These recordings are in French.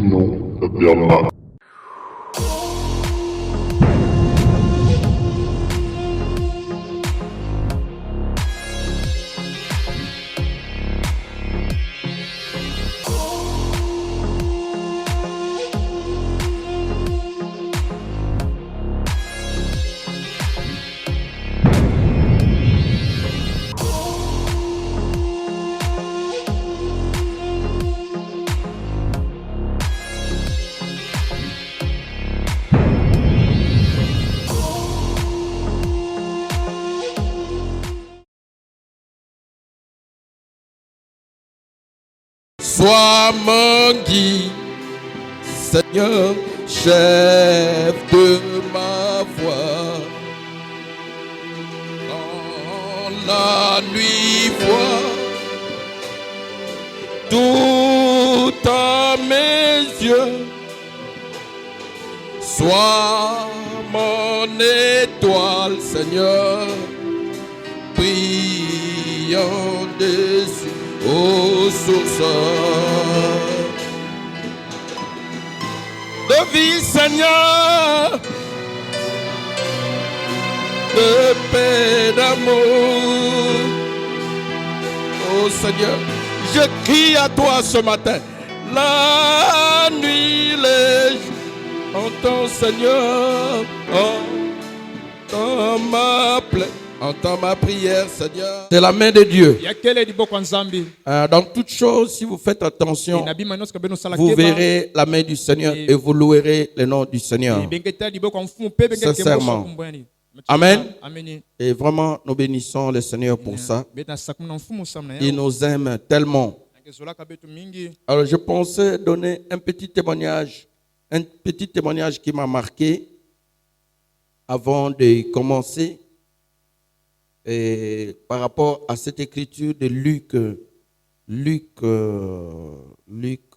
nom de Bernard. Sois mon guide, Seigneur, chef de ma voix. Dans la nuit voix, tout à mes yeux. Sois mon étoile, Seigneur, brillant dessus. Ô source de vie, Seigneur, de paix, d'amour. Oh Seigneur, je crie à toi ce matin. La nuit, les jours, entends Seigneur, entends ma plainte. Entends ma prière, Seigneur. C'est la main de Dieu. Dans toutes choses, si vous faites attention, vous verrez la main du Seigneur et vous louerez le nom du Seigneur. Sincèrement. Amen. Et vraiment, nous bénissons le Seigneur pour ça. Il nous aime tellement. Alors, je pensais donner un petit témoignage qui m'a marqué avant de commencer. Et par rapport à cette écriture de Luc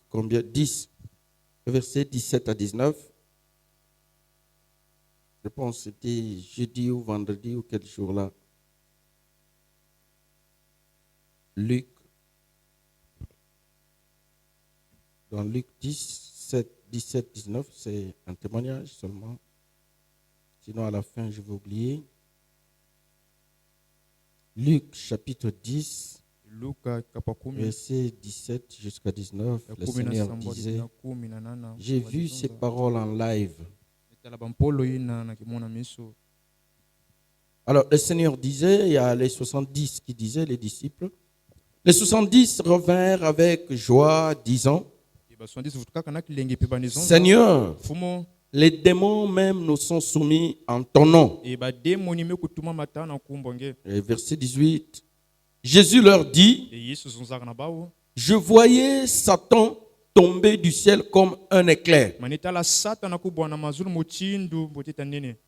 combien 10, versets 17 à 19. Je pense que c'était jeudi ou vendredi ou quel jour là. Luc, dans Luc 10, 17, 19, c'est un témoignage seulement. Sinon à la fin je vais oublier. Luc chapitre 10, verset 17 jusqu'à 19, le Seigneur disait, j'ai vu ces paroles en live. Alors le Seigneur disait, il y a les 70 qui disaient, les disciples, les 70 revinrent avec joie, disant, Seigneur, les démons même nous sont soumis en ton nom. Et verset 18. Jésus leur dit, je voyais Satan tomber du ciel comme un éclair.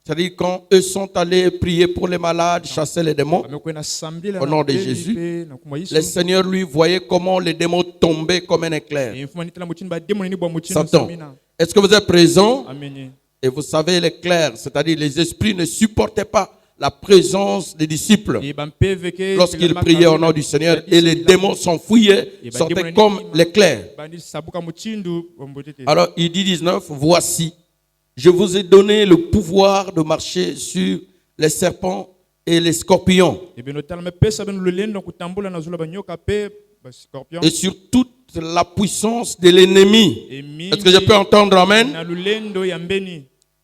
C'est-à-dire quand eux sont allés prier pour les malades, chasser les démons, au nom de Jésus, le Seigneur lui voyait comment les démons tombaient comme un éclair. Satan. Est-ce que vous êtes présent? Et vous savez l'éclair, c'est-à-dire les esprits ne supportaient pas la présence des disciples lorsqu'ils priaient au nom du Seigneur et les démons s'enfuyaient, sortaient comme l'éclair. Alors il dit 19, voici, je vous ai donné le pouvoir de marcher sur les serpents et les scorpions et sur toute la puissance de l'ennemi. Est-ce que je peux entendre amen?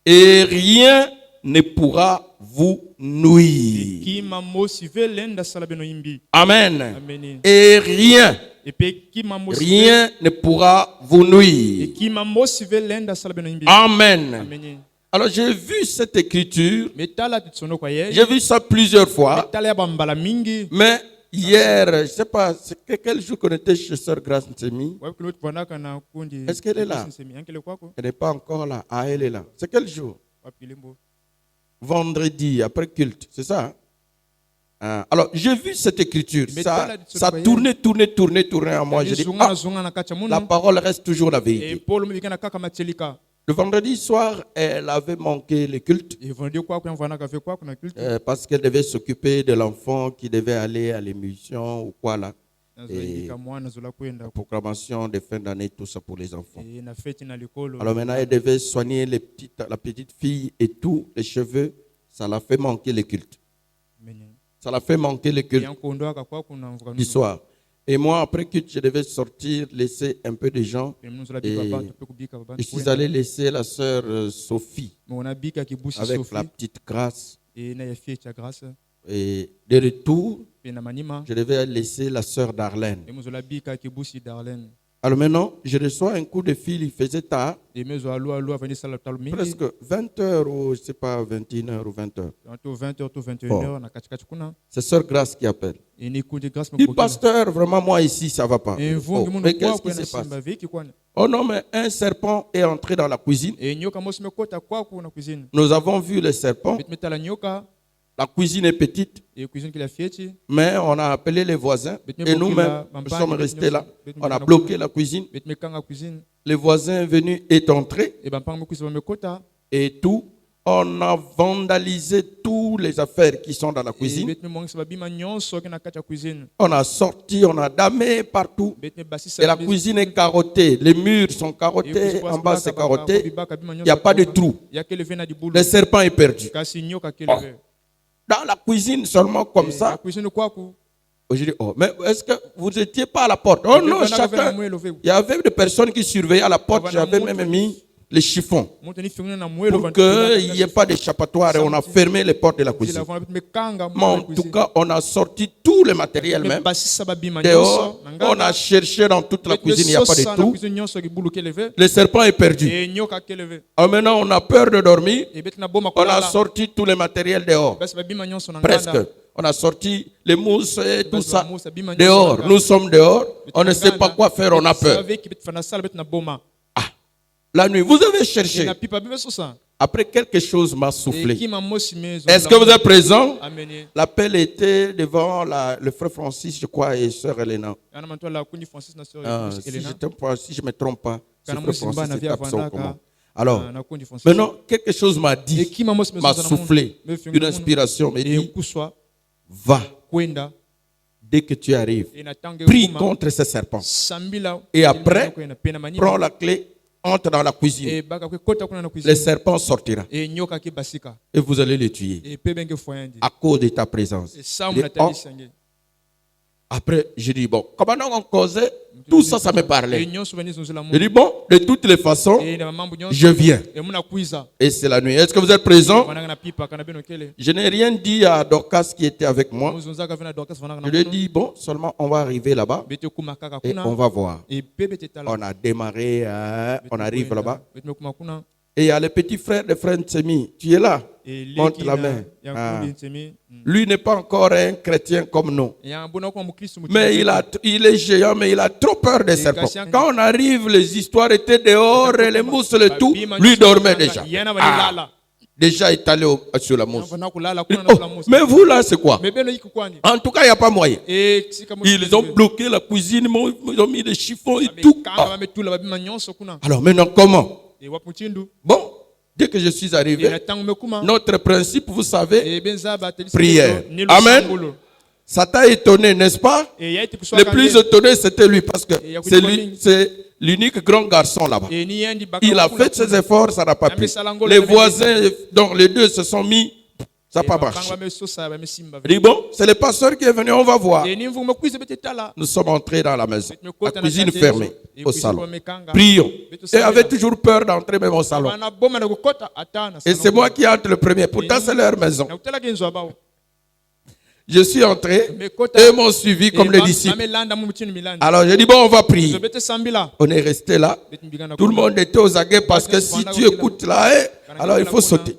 Et rien ne pourra vous nuire. Amen. Et rien ne pourra vous nuire. Amen. Alors j'ai vu cette écriture, j'ai vu ça plusieurs fois, mais hier, je ne sais pas, quel jour qu'on était chez Sœur Grace Nsemi? Est-ce qu'elle est là? Elle n'est pas encore là. Ah, elle est là. C'est quel jour? Vendredi, après culte, c'est ça? Alors, j'ai vu cette écriture. Ça tournait en moi. Je dis, la parole reste toujours la vérité. Le vendredi soir, elle avait manqué le culte parce qu'elle devait s'occuper de l'enfant qui devait aller à l'émission ou quoi là. Et la proclamation de fin d'année, tout ça pour les enfants. Alors maintenant, elle devait soigner la petite fille et tout, les cheveux. Ça l'a fait manquer le culte. Ça l'a fait manquer le culte du soir. Et moi, après culte, je devais sortir, laisser un peu de gens. Et je suis allé laisser la sœur Sophie avec la petite Grâce. Et de retour, je devais laisser la sœur Darlène. Alors maintenant, je reçois un coup de fil, il faisait tard. Presque 20h ou je ne sais pas, 21h ou 20h. Bon. C'est sœur Grâce qui appelle. Il dit, pasteur, vraiment moi ici, ça ne va pas. Oh, mais qu'est-ce qui se passe? Oh non, mais un serpent est entré dans la cuisine. Nous avons vu le serpent. La cuisine est petite, mais on a appelé les voisins et nous-mêmes, nous sommes restés là. On a bloqué la cuisine. Le voisin est venu, est entré et tout. On a vandalisé toutes les affaires qui sont dans la cuisine. On a sorti, on a damé partout. Et la cuisine est carottée. Les murs sont carottés, en bas c'est carotté. Il n'y a pas de trou. Le serpent est perdu. Oh. Dans la cuisine seulement comme ça. Je dis, oh, mais est-ce que vous n'étiez pas à la porte? Oh non, chacun. Il y avait des personnes qui surveillaient à la porte. J'avais même mis les chiffons pour qu'il n'y ait pas d'échappatoire. Et on a fermé les portes de la cuisine. Mais en tout cas, on a sorti tout le matériel même. Dehors, on a cherché dans toute la cuisine, il n'y a pas de tout. Le serpent est perdu. Alors maintenant, on a peur de dormir. On a sorti tout le matériel dehors. Presque. On a sorti les mousses et tout ça dehors. Nous sommes dehors. On ne sait pas quoi faire, on a peur. La nuit, vous avez cherché. Après, quelque chose m'a soufflé. Est-ce que vous êtes présent? L'appel était devant le frère Francis, je crois, et sœur Elena. Si je ne me trompe pas, le frère Francis était absent comment? Alors, maintenant, quelque chose m'a dit, m'a soufflé, une inspiration m'a dit, va, dès que tu arrives, prie contre ce serpent. Et après, prends la clé, entre dans la cuisine. Le serpent sortira. Et vous allez le tuer à cause de ta présence. Après, je dis, bon, comment on causait? Tout ça, ça me parlait. Je dis, bon, de toutes les façons, je viens. Et c'est la nuit. Est-ce que vous êtes présents? Je n'ai rien dit à Dorcas qui était avec moi. Je lui ai dit, bon, seulement on va arriver là-bas et on va voir. On a démarré, on arrive là-bas. Et il y a le petit frère de frère Ntsemi. Tu es là? Montre la main. Lui n'est pas encore un chrétien comme nous. Mais il est géant, mais il a trop peur des serpents. Quand on arrive, les histoires étaient dehors, et les mousses, le tout. Lui dormait déjà. Déjà étalé sur la mousse. Oh, mais vous là, c'est quoi? En tout cas, il n'y a pas moyen. Ils ont bloqué la cuisine, ils ont mis des chiffons et tout. Alors maintenant, comment? Bon, dès que je suis arrivé, notre principe, vous savez, prière. Amen. Ça t'a étonné, n'est-ce pas? Le plus étonné, c'était lui, parce que c'est l'unique grand garçon là-bas. Il a fait ses efforts, ça n'a pas pu. Les voisins, donc les deux se sont mis. Ça n'a pas marché. Il dit, bon, c'est le pasteur qui est venu, on va voir. Nous sommes entrés dans la maison, la cuisine fermée, au salon. Prions. Et avait toujours peur d'entrer même au salon. Et c'est moi qui entre le premier. Pourtant, c'est leur maison. Je suis entré et ils m'ont suivi comme les disciples. Alors j'ai dit, bon, on va prier. On est resté là. Tout le monde était aux aguets parce que si tu écoutes là, alors il faut sauter.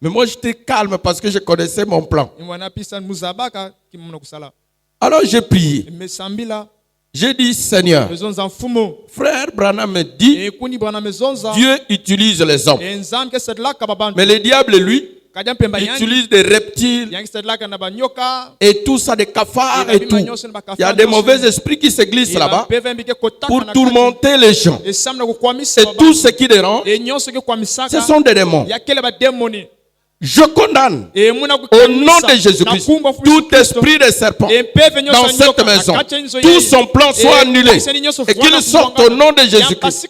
Mais moi, j'étais calme parce que je connaissais mon plan. Alors, j'ai prié. J'ai dit, Seigneur, frère Branham me dit, Dieu utilise les hommes. Mais le diable, lui, utilise des reptiles et tout ça, des cafards et tout. Il y a des mauvais esprits qui se glissent là-bas pour tourmenter les gens. Et tout ce qui dérange, ce sont des démons. Je condamne au nom de Jésus-Christ tout esprit de serpent dans cette maison. Tout son plan soit annulé et qu'il sorte au nom de Jésus-Christ.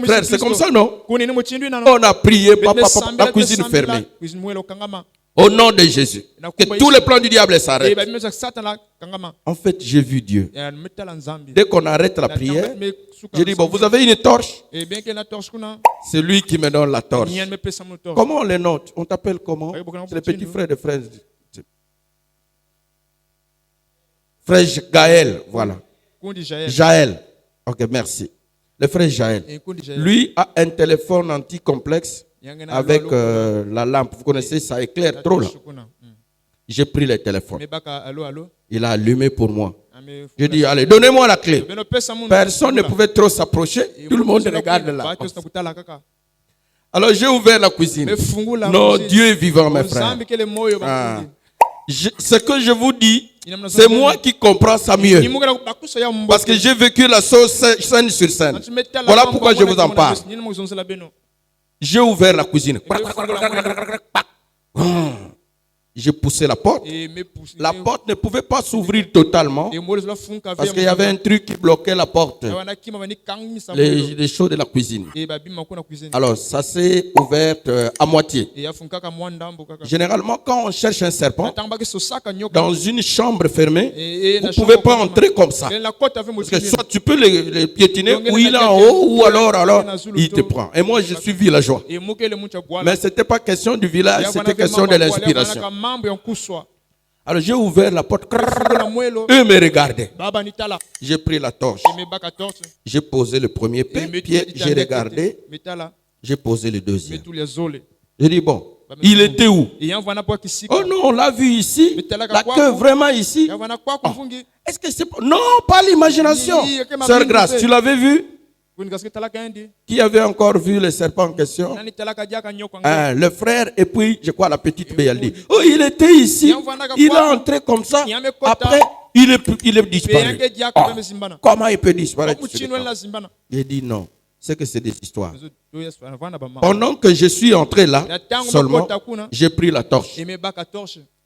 Frère, c'est comme ça, non? On a prié, la cuisine fermée. Au nom de Jésus. Que tous les plans du diable s'arrêtent. En fait, j'ai vu Dieu. Dès qu'on arrête la prière, j'ai dit, bon, vous avez une torche? C'est lui qui me donne la torche. Comment on les note? On t'appelle comment? C'est le petit frère de frère. Frère Gaël, voilà. Jaël. Ok, merci. Le frère Jaël. Lui a un téléphone anti-complexe avec la lampe. Vous connaissez, ça éclaire trop là. J'ai pris le téléphone. Il a allumé pour moi. J'ai dit, allez, donnez-moi la clé. Personne ne pouvait trop s'approcher. Tout le monde regarde là. Alors j'ai ouvert la cuisine. Non, Dieu est vivant, mes frères. Ce que je vous dis, c'est moi qui comprends ça mieux. Parce que j'ai vécu la chose scène sur scène. Voilà pourquoi je vous en parle. J'ai ouvert la cuisine. J'ai poussé la porte. La porte ne pouvait pas s'ouvrir totalement parce qu'il y avait un truc qui bloquait la porte. Les choses de la cuisine. Alors, ça s'est ouvert à moitié. Généralement, quand on cherche un serpent dans une chambre fermée, vous ne pouvez pas entrer comme ça. Parce que soit tu peux le piétiner ou il est en haut ou alors il te prend. Et moi, je suis villageois. Mais ce n'était pas question du village, c'était question de l'inspiration. Alors j'ai ouvert la porte. Eux me regardaient. J'ai pris la torche. J'ai posé le premier pied. J'ai regardé. J'ai posé le deuxième. J'ai dit bon, il était où? Oh non, on l'a vu ici. La queue vraiment ici. Oh. Est-ce que c'est... Non, pas l'imagination. Sœur Grâce, tu l'avais vu? Qui avait encore vu le serpent en question? Le frère et puis, je crois, la petite Béaldi. Oh, il était ici. Il est entré comme ça. Après, il est disparu. Oh, comment il peut disparaître? J'ai dit non. C'est que c'est des histoires. Pendant que je suis entré là, seulement, j'ai pris la torche.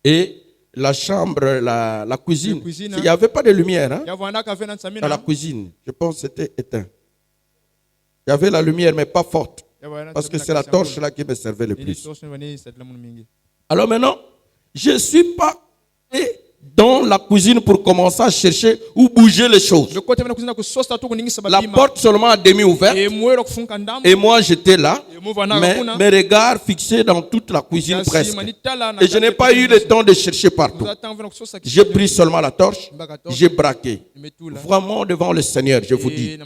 Et la chambre, la cuisine, il n'y avait pas de lumière hein, dans la cuisine. Je pense que c'était éteint. Il y avait la lumière, mais pas forte. Parce que c'est la torche là qui me servait le plus. Alors maintenant, je ne suis pas dans la cuisine pour commencer à chercher où bouger les choses. La porte seulement a demi ouverte. Et moi j'étais là, mais mes regards fixés dans toute la cuisine presque. Et je n'ai pas eu le temps de chercher partout. J'ai pris seulement la torche, j'ai braqué. Vraiment devant le Seigneur, je vous dis.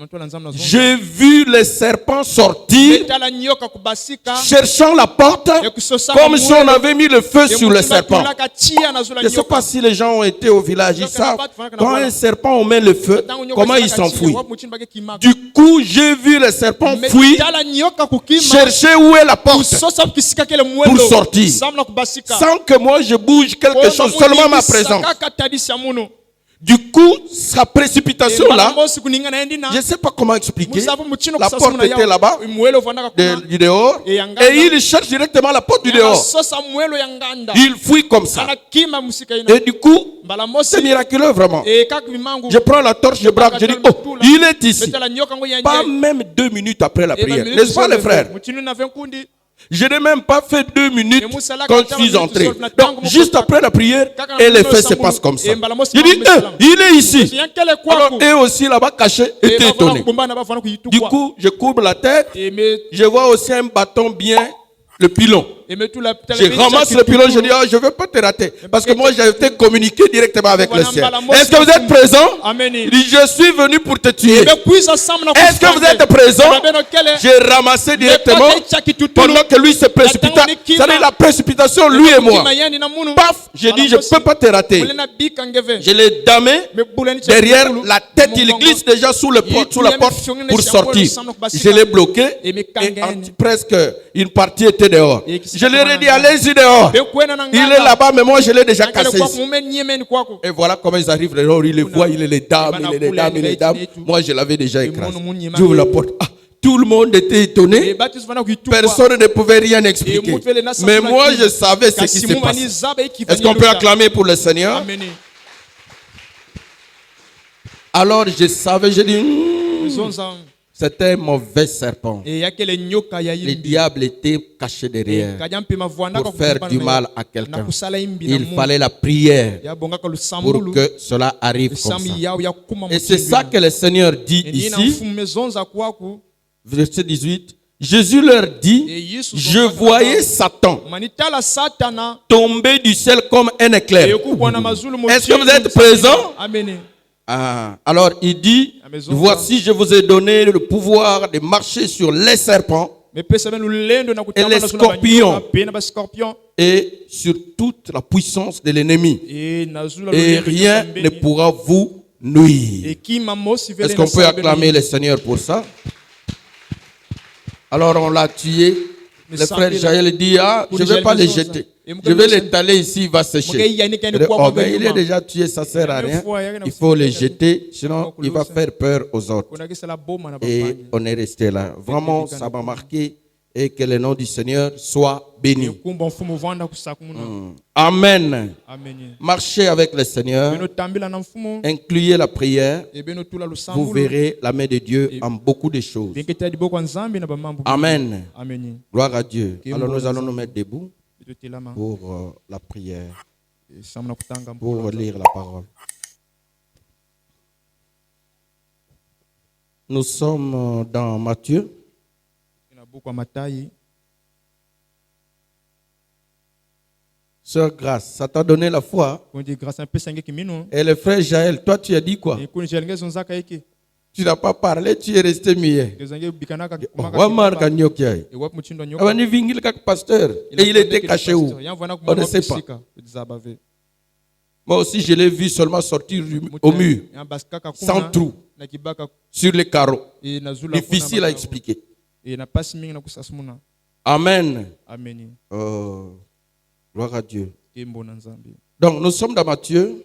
J'ai vu les serpents sortir, cherchant la porte, comme si on avait mis le feu sur le serpent. Je ne sais pas si les gens ont été au village, ils savent, quand un serpent on met le feu, comment il s'enfuit. Du coup, j'ai vu le serpent fuir, chercher où est la porte pour sortir. Sans que moi je bouge quelque chose, seulement ma présence. Du coup, sa précipitation là, je ne sais pas comment expliquer. La porte était là-bas, du dehors, et il cherche directement la porte du dehors. Il fuit comme ça. Et du coup, c'est miraculeux vraiment. Je prends la torche, je braque, je dis, oh, il est ici. Pas même 2 minutes après la prière. N'est-ce pas les frères? Je n'ai même pas fait 2 minutes quand je suis entré. Donc, juste après la prière, et les faits se passent comme ça. Je dis, il est ici. Alors, eux aussi là-bas cachés étaient étonnés. Du coup, je courbe la tête. Je vois aussi un bâton bien, le pilon. Je ramasse le pilon, je dis, oh, je ne veux pas te rater. Parce que moi, j'ai été communiqué directement avec le ciel. Est-ce que vous êtes présents? Il dit, je suis venu pour te tuer. Est-ce que vous êtes présents? J'ai ramassé directement pendant que lui se précipita. C'est-à-dire la précipitation, lui et moi. Paf, j'ai dit, je ne peux pas te rater. Je l'ai damé derrière la tête. Il glisse déjà sous la porte pour sortir. Je l'ai bloqué et presque une partie était dehors. Je leur ai dit, allez-y dehors. Il est là-bas, mais moi je l'ai déjà cassé ici. Et voilà comment ils arrivent dehors. Il les voit, il est les dames, il est les dames, il est les dames. Moi je l'avais déjà écrasé. J'ouvre la porte. Ah, Tout le monde était étonné. Personne ne pouvait rien expliquer. Mais moi, je savais ce qui se passait. Est-ce qu'on peut acclamer pour le Seigneur? Alors, je savais, j'ai dit, c'était un mauvais serpent. Le diable était caché derrière pour faire du mal à quelqu'un. Il fallait la prière pour que cela arrive comme ça. Et c'est ça que le Seigneur dit ici. Verset 18. Jésus leur dit, je voyais Satan tomber du ciel comme un éclair. Est-ce que vous êtes présents? Alors il dit, voici je vous ai donné le pouvoir de marcher sur les serpents et les scorpions et sur toute la puissance de l'ennemi. Et rien ne pourra vous nuire. Est-ce qu'on peut acclamer le Seigneur pour ça? Alors on l'a tué. Le frère Jaël dit, je ne vais pas le jeter. Je vais l'étaler ici, il va sécher. Il est déjà tué, ça ne sert à rien. Il faut le jeter, sinon il va faire peur aux autres. Et on est resté là. Vraiment, ça m'a marqué. Et que le nom du Seigneur soit béni. Amen. Marchez avec le Seigneur. Incluez la prière. Vous verrez la main de Dieu en beaucoup de choses. Amen. Gloire à Dieu. Alors nous allons nous mettre debout pour la prière. Pour lire la parole. Nous sommes dans Matthieu. Sœur Grâce, ça t'a donné la foi. Et le frère Jaël, toi tu as dit quoi? Tu n'as pas parlé, tu es resté muet. Pasteur. Et il était caché où? On ne sait pas. Moi aussi je l'ai vu seulement sortir au mur, sans trou, sur les carreaux. Difficile à expliquer. Amen. Gloire à Dieu. Donc nous sommes dans Matthieu.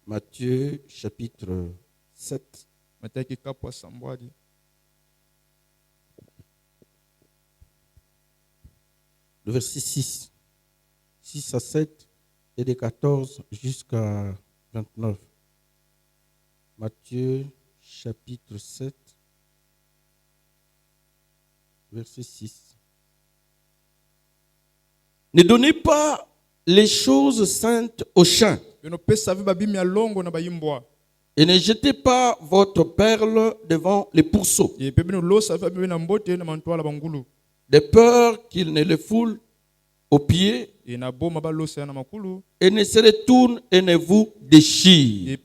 Matthieu chapitre 7. Le verset 6. 6 à 7 et de 14 jusqu'à 29. Matthieu chapitre 7, verset 6. Ne donnez pas les choses saintes aux chiens. Et ne jetez pas votre perle devant les pourceaux. De peur qu'ils ne le foulent aux pieds et ne se retourne et ne vous déchire.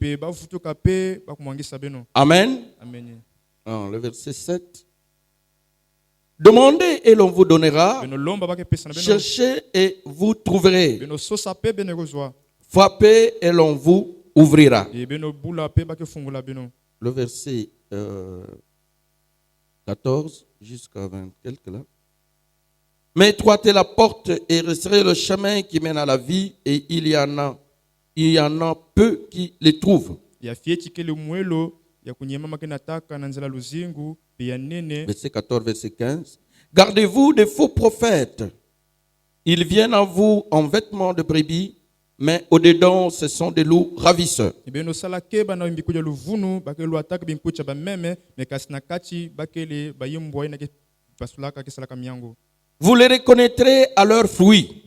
Amen. Le verset 7. Demandez et l'on vous donnera. Cherchez et vous trouverez. Frappez et l'on vous ouvrira. Le verset 14 jusqu'à 20 quelques là. Mais étroite est la porte et resserré le chemin qui mène à la vie, et il y en a peu qui les trouvent. Verset 14, verset 15. Gardez-vous des faux prophètes. Ils viennent à vous en vêtements de brebis, mais au-dedans, ce sont des loups ravisseurs. Vous les reconnaîtrez à leurs fruits.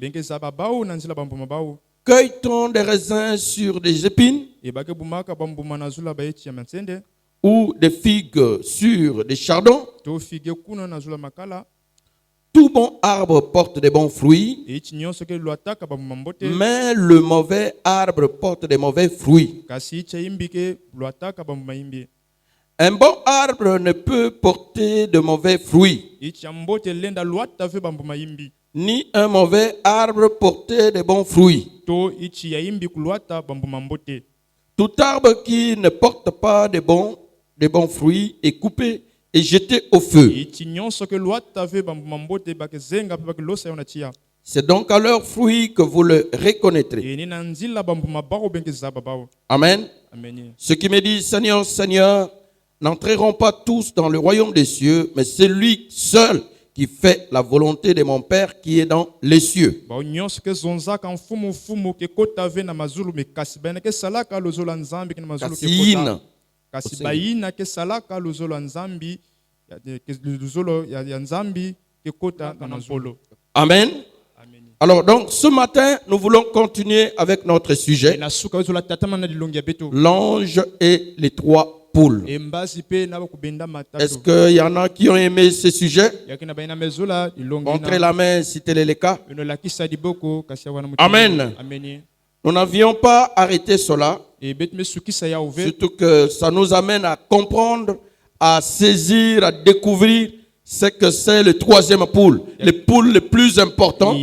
Cueille-t-on des raisins sur des épines ou des figues sur des chardons? Tout bon arbre porte des bons fruits, mais le mauvais arbre porte des mauvais fruits. Un bon arbre ne peut porter de mauvais fruits, ni un mauvais arbre porter de bons fruits. Tout arbre qui ne porte pas de bons fruits est coupé et jeté au feu. C'est donc à leurs fruits que vous le reconnaîtrez. Amen. Ceux qui me disent Seigneur, Seigneur, n'entreront pas tous dans le royaume des cieux, mais c'est lui seul qui fait la volonté de mon Père qui est dans les cieux. Amen. Alors donc ce matin, nous voulons continuer avec notre sujet, l'ange et les trois poules. Est-ce qu'il y en a qui ont aimé ce sujet? Montrez la main si tel est le cas. Amen. Nous n'avions pas arrêté cela, surtout que ça nous amène à comprendre, à saisir, à découvrir ce que c'est le troisième poule, les poules les plus importantes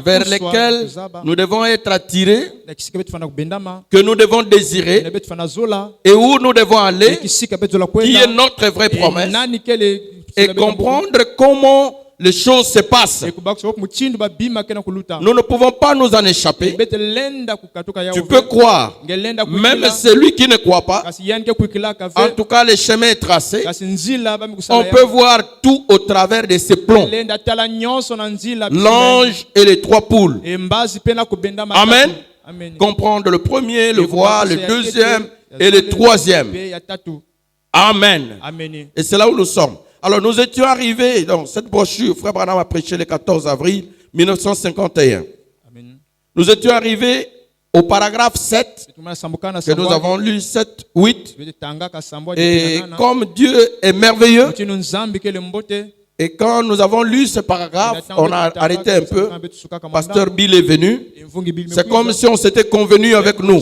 vers lesquelles nous devons être attirés, que nous devons désirer et où nous devons aller, qui est notre vraie promesse, et comprendre comment les choses se passent. Nous ne pouvons pas nous en échapper. Tu peux croire, même celui qui ne croit pas. En tout cas, le chemin est tracé. On peut voir tout au travers de ces plombs. L'ange et les trois poules. Amen. Comprendre le premier, le voir, le deuxième et le troisième. Amen. Et c'est là où nous sommes. Alors nous étions arrivés, dans cette brochure, Frère Branham a prêché le 14 avril 1951. Amen. Nous étions arrivés au paragraphe 7, que nous avons lu 7, 8. Et comme Dieu est merveilleux, et quand nous avons lu ce paragraphe, on a arrêté un peu. Pasteur Bill est venu. C'est comme si on s'était convenu avec nous.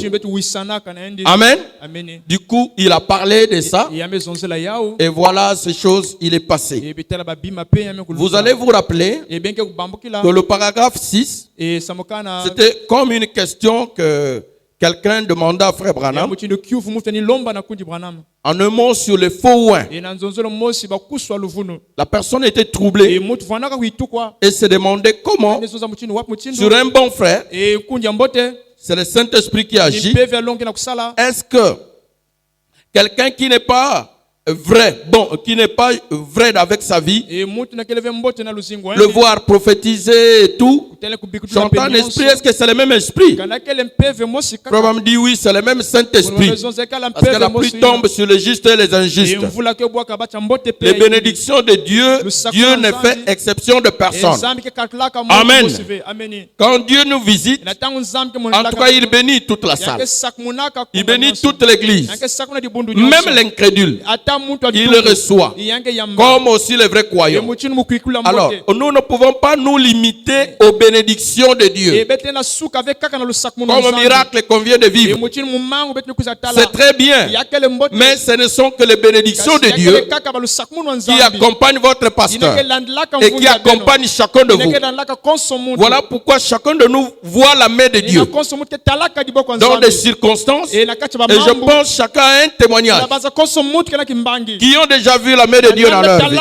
Amen. Du coup, il a parlé de ça. Et voilà ces choses, il est passé. Vous allez vous rappeler que le paragraphe 6, c'était comme une question que quelqu'un demanda à Frère Branham. En un mot sur les faux oins. La personne était troublée et se demandait comment, sur un bon frère, c'est le Saint-Esprit qui agit. Est-ce que quelqu'un qui n'est pas vrai, qui n'est pas vrai avec sa vie, le voir prophétiser et tout, chantant en esprit, est-ce que c'est le même esprit? Probablement me dit oui, c'est le même Saint-Esprit. Parce que la pluie tombe sur les justes et les injustes. Les bénédictions de Dieu, Dieu ne fait exception de personne. Amen. Quand Dieu nous visite, en tout cas, il bénit toute la salle. Il bénit toute l'église. Même l'incrédule. Il le reçoit, comme aussi les vrais croyants. Alors, nous ne pouvons pas nous limiter aux bénédictions de Dieu. Comme un miracle qu'on vient de vivre, c'est très bien, mais ce ne sont que les bénédictions de Dieu qui accompagnent votre pasteur et qui accompagnent chacun de vous. Voilà pourquoi chacun de nous voit la main de Dieu dans des circonstances, et je pense chacun a un témoignage qui ont déjà vu la main de Dieu dans leur vie.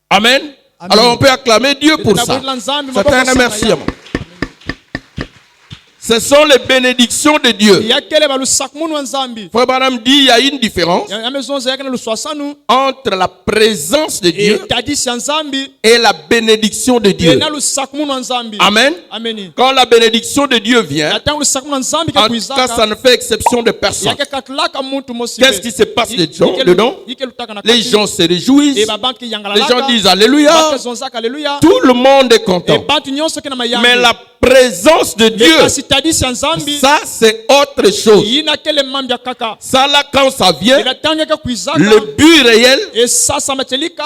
Amen. Alors on peut acclamer Dieu pour ça. C'est un remerciement. Ce sont les bénédictions de Dieu. Frère Branham dit il y a une différence entre la présence de Dieu et la bénédiction de Dieu. Amen. Quand la bénédiction de Dieu vient, en tout cas, ça ne fait exception de personne. Qu'est-ce qui se passe dedans? Les gens se réjouissent. Les gens disent Alléluia. Tout le monde est content. Mais la présence de Dieu, ça c'est autre chose. Ça là, quand ça vient, le but réel,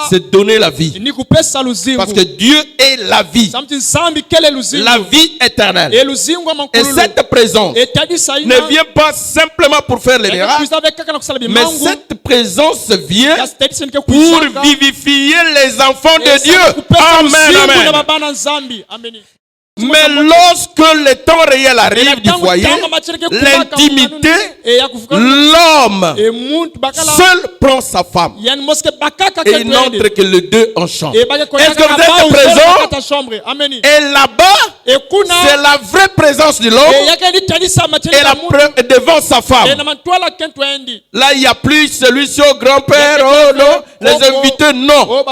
c'est donner la vie. Parce que Dieu est la vie. La vie éternelle. Et cette présence ne vient pas simplement pour faire les miracles, mais cette présence vient pour vivifier les enfants de Dieu. Amen, amen. Mais lorsque le temps réel arrive du foyer, l'intimité, l'homme seul prend sa femme. Et il n'entre que les deux en chambre. Est-ce que vous êtes présent? Et là-bas, c'est la vraie présence de l'homme et la preuve devant sa femme. Là, il n'y a plus celui-ci au grand-père, oh non, les invités, non.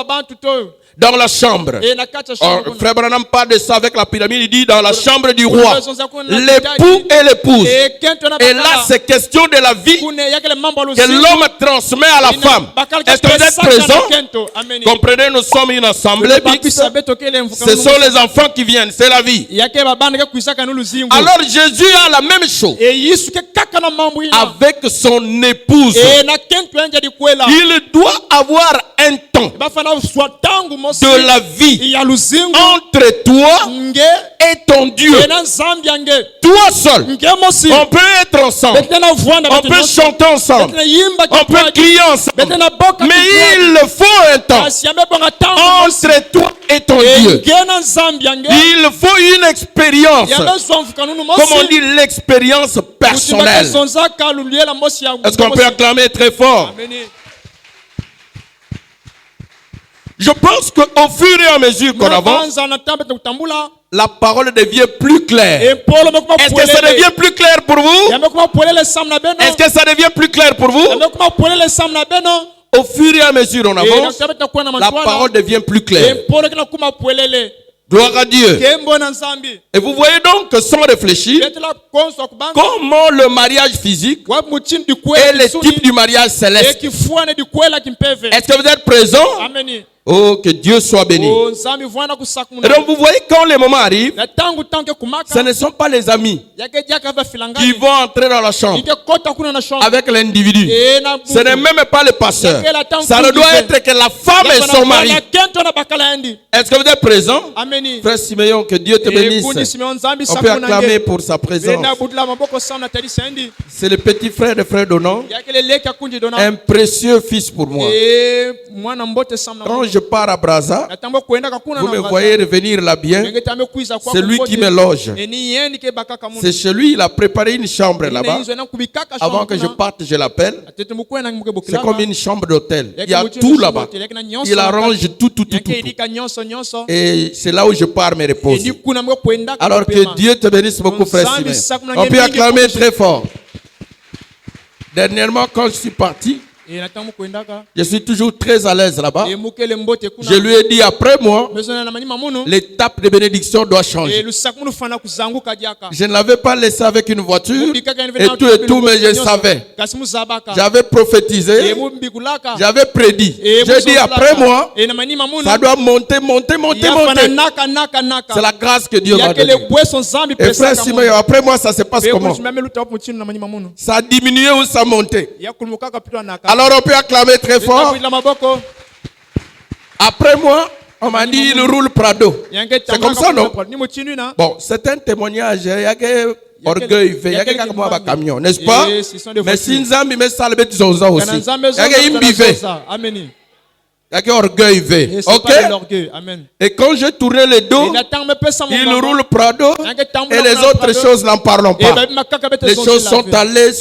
Dans la chambre. Frère Branham parle de ça avec la pyramide. Il dit dans la chambre du roi, l'époux et l'épouse. Et là, c'est question de la vie que l'homme transmet à la femme. Est-ce que vous êtes présents? Comprenez, nous sommes une assemblée. Ce sont les enfants qui viennent, c'est la vie. Alors Jésus a la même chose avec son épouse. Il doit avoir un temps de la vie entre toi et ton Dieu. Toi seul. On peut être ensemble. On peut chanter ensemble. On peut crier ensemble. Mais il faut un temps entre toi et ton Dieu. Il faut une expérience. Comme on dit, l'expérience personnelle. Est-ce qu'on peut acclamer très fort? Je pense qu'au fur et à mesure qu'on avance, la parole devient plus claire. Est-ce que ça devient plus clair pour vous? Est-ce que ça devient plus clair pour vous? Au fur et à mesure qu'on avance, la parole devient plus claire. Gloire à Dieu. Et vous voyez donc que sans réfléchir, comment le mariage physique est le type du mariage céleste. Est-ce que vous êtes présents? Oh, que Dieu soit béni. Et donc vous voyez quand les moments arrivent, ce ne sont pas les amis qui vont entrer dans la chambre avec l'individu. Ce n'est même pas le pasteur. Ça ne doit être que la femme et son mari. Est-ce que vous êtes présents? Frère Siméon, que Dieu te bénisse. On peut acclamer pour sa présence. C'est le petit frère de frère Donan, un précieux fils pour moi. Quand je pars à Brazza, vous me voyez revenir là bien. C'est lui qui me loge. C'est chez lui, il a préparé une chambre là-bas. Avant que je parte, je l'appelle. C'est comme une chambre d'hôtel. Il y a tout là-bas. Il arrange tout. Et c'est là où je pars me reposer. Alors que Dieu te bénisse beaucoup, frère Simon. On peut acclamer très fort. Dernièrement, quand je suis parti, je suis toujours très à l'aise là-bas. Je lui ai dit après moi, l'étape de bénédiction doit changer. Je ne l'avais pas laissé avec une voiture et tout, mais je savais. J'avais prophétisé, j'avais prédit. J'ai dit après moi, ça doit monter. C'est la grâce que Dieu m'a donnée. Et frère Simon, après moi, ça se passe comment? Ça a diminué ou ça a monté? Alors on peut acclamer très fort. Après moi, on m'a dit il roule Prado. C'est comme ça, non? Bon, c'est un témoignage. Il y a que orgueil, il y a que camion, n'est-ce pas? Mais si nous avons mis ça, aussi. Il y a que imbivé. Il y a que orgueil, ok? Et quand je tournais le dos, il roule Prado et les autres choses n'en parlons pas. Les choses sont allées.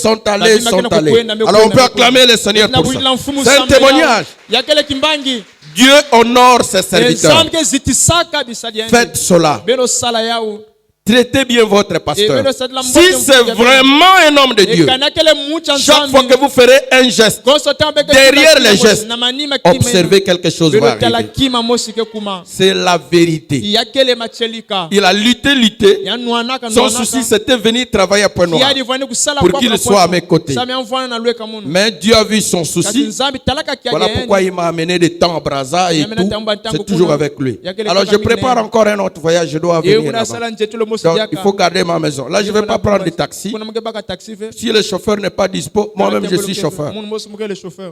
Alors on peut acclamer le Seigneur pour ça. C'est un témoignage. Dieu honore ses serviteurs. Faites cela. Traitez bien votre pasteur. Si c'est vraiment un homme de Dieu, chaque fois que vous ferez un geste, derrière le geste, observez quelque chose va arriver. C'est la vérité. Il a lutté. Son souci, c'était venir travailler à Point Noir pour qu'il soit à mes côtés. Mais Dieu a vu son souci. Voilà pourquoi il m'a amené des temps à Brazza et tout. C'est toujours avec lui. Alors je prépare encore un autre voyage. Je dois venir là-bas. Donc, il faut garder ma maison. Là, je ne vais pas prendre de taxi. Si le chauffeur n'est pas dispo, moi-même, je suis chauffeur.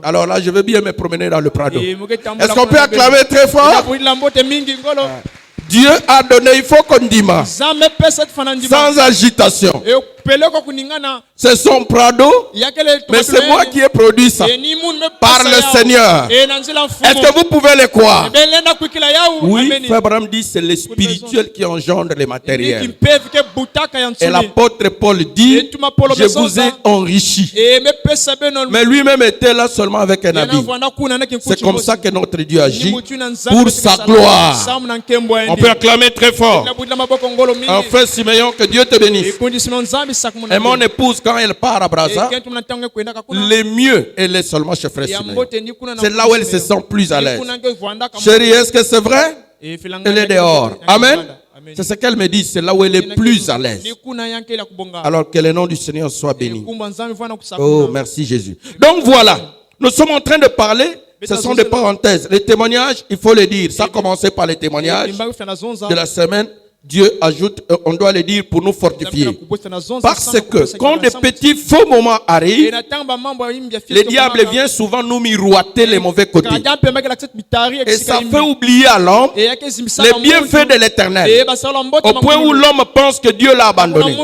Alors là, je vais bien me promener dans le Prado. Est-ce qu'on peut acclamer très fort? Dieu a donné, il faut qu'on dise sans agitation. C'est son Prado, mais c'est moi qui ai produit ça par le Seigneur. Est-ce que vous pouvez le croire? Oui, Frère Branham dit c'est le spirituel qui engendre les matériels. Et l'apôtre Paul dit, je vous ai enrichi. Mais lui-même était là seulement avec un habit. C'est comme ça que notre Dieu agit pour sa gloire. On peut acclamer très fort. Enfin, Simeon, que Dieu te bénisse. Et mon épouse, quand elle part à Brazza, le mieux, elle est seulement chez Frère Simeon. C'est là où elle se sent plus à l'aise. Chérie, est-ce que c'est vrai? Elle est dehors. Amen. C'est ce qu'elle me dit, c'est là où elle est plus à l'aise. Alors que le nom du Seigneur soit béni. Oh, merci Jésus. Donc voilà, nous sommes en train de parler, ce sont des parenthèses. Les témoignages, il faut le dire. Ça a commencé par les témoignages de la semaine. Dieu ajoute, on doit le dire pour nous fortifier. Parce que quand des petits faux moments arrivent, le diable vient souvent nous miroiter les mauvais côtés. Et ça fait oublier à l'homme les bienfaits de l'Éternel. Au point où l'homme pense que Dieu l'a abandonné.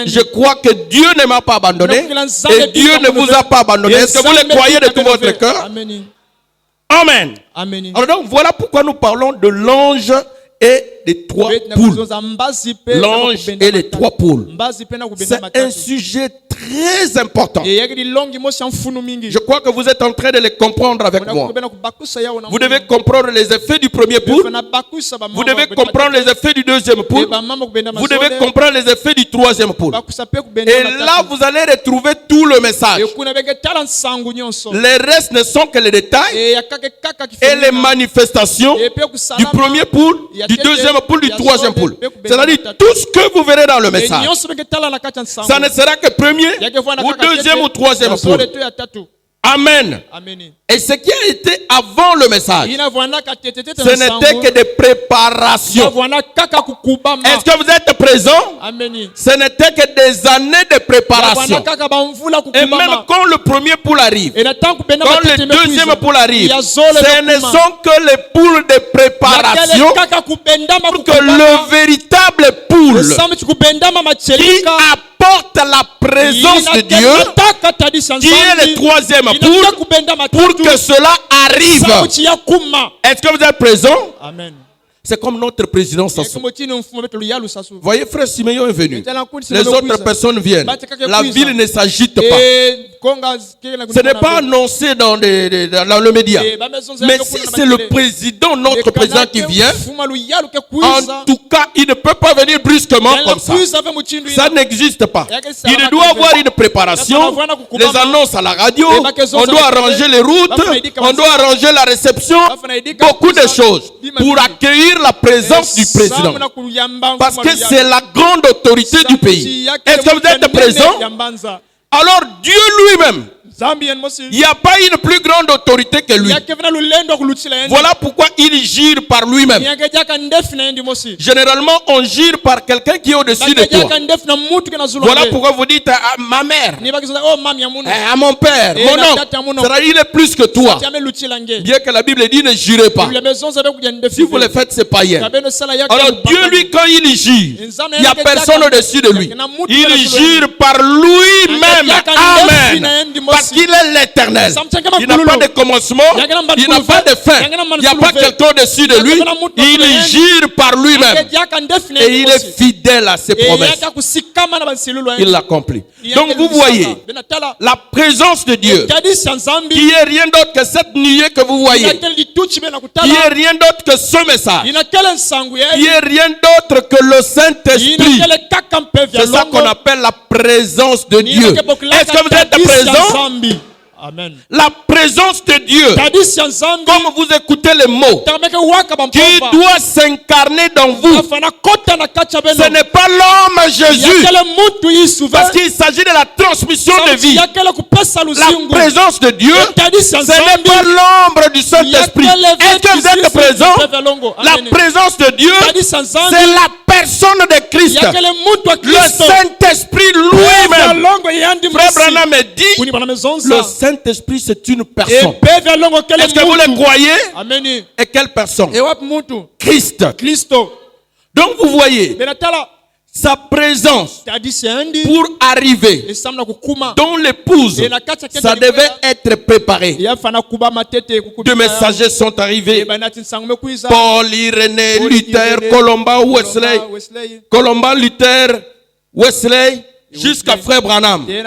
Je crois que Dieu ne m'a pas abandonné et Dieu ne vous a pas abandonné. Est-ce que vous le croyez de tout votre cœur? Amen. Alors donc voilà pourquoi nous parlons de l'ange et les trois poules. L'ange et les trois poules. C'est un sujet très important. Je crois que vous êtes en train de les comprendre avec moi. Vous devez comprendre les effets du premier poule. Vous devez comprendre les effets du deuxième poule. Vous devez comprendre les effets du troisième poule. Et là, vous allez retrouver tout le message. Les restes ne sont que les détails et les manifestations du premier poule, du deuxième poule, du troisième poule. C'est-à-dire tout ce que vous verrez dans le message. Ça ne sera que premier ou deuxième ou troisième poule. Amen. Et ce qui a été avant le message, ce n'était que des préparations. Est-ce que vous êtes présents? Ce n'était que des années de préparation. Et même quand le premier poule arrive, quand le deuxième poule arrive, ce ne sont que les poules de préparation pour que le véritable poule qui apporte la présence de Dieu, qui est le troisième poule, pour que cela arrive. Est-ce que vous êtes présents? Amen. C'est comme notre président Sassou. Voyez, Frère Simeon est venu. Les autres personnes viennent. La ville ne s'agite pas. Ce n'est pas annoncé dans le média. Mais si c'est le président, notre président qui vient, en tout cas, il ne peut pas venir brusquement comme ça. Ça n'existe pas. Il doit avoir une préparation, les annonces à la radio, on doit arranger les routes, on doit arranger la réception, beaucoup de choses pour accueillir la présence du président. Parce que c'est la grande autorité du pays. Est-ce que vous êtes présents? Alors Dieu lui-même, il n'y a pas une plus grande autorité que lui. Voilà pourquoi il gire par lui-même. Généralement, on gire par quelqu'un qui est au-dessus de toi. Voilà pourquoi vous dites à ma mère, à mon père, mon oncle, il est plus que toi. Bien que la Bible dit ne jurez pas. Si vous le faites, c'est païen. Alors Dieu, lui, quand il gire, il n'y a personne au-dessus de lui. Il gire par lui-même. Amen. Parce qu'il est l'Éternel. Il n'a pas de commencement, il n'a pas de fin. Il n'y a pas quelqu'un au-dessus de lui. Il gire par lui-même. Et il est fidèle à ses promesses. Il l'accomplit. Donc vous voyez, la présence de Dieu, qui est rien d'autre que cette nuée que vous voyez, qui est rien d'autre que ce message, qui est rien d'autre que le Saint-Esprit. C'est ça qu'on appelle la présence de Dieu. Est-ce que vous êtes présents? Amen. La présence de Dieu, comme vous écoutez les mots, qui doit s'incarner dans vous. Ce n'est pas l'homme Jésus, parce qu'il s'agit de la transmission de vie. La présence de Dieu, ce n'est pas l'ombre du Saint-Esprit. Est-ce que vous êtes présents? La présence de Dieu, c'est la personne de Christ. Le Saint-Esprit lui-même. Frère Branham me dit, le Saint-Esprit c'est une personne. Est-ce que vous le croyez? Et quelle personne? Christ. Donc vous voyez, sa présence pour arriver, dont l'épouse, ça devait être préparé. Deux messagers sont arrivés. Paul, Irénée, Luther, Colomba, Wesley. Colomba, Luther, Wesley, jusqu'à frère Branham. Et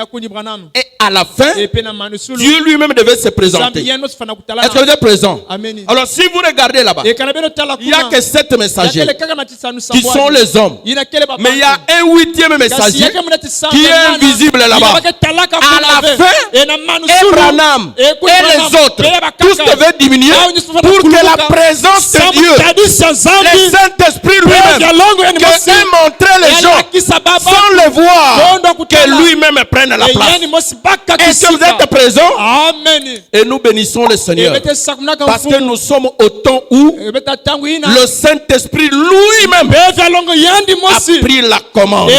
à la fin, Dieu lui-même devait se présenter. Est-ce que vous êtes présent? Alors si vous regardez là-bas, il n'y a que 7 messagers qui sont les hommes. Mais il y a un 8e messager qui est invisible là-bas. À la fin, et Branham et les autres, tous devaient diminuer pour que la présence de Dieu, le Saint-Esprit lui-même, que ait montré les gens sans le voir, que lui-même prenne la place. Est-ce que vous êtes présents? Amen. Et nous bénissons le Seigneur. Parce que nous sommes au temps où le Saint-Esprit lui-même a pris la commande.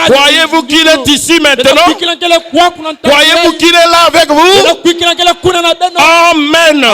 Croyez-vous qu'il est ici maintenant? Croyez-vous qu'il est là avec vous? Amen.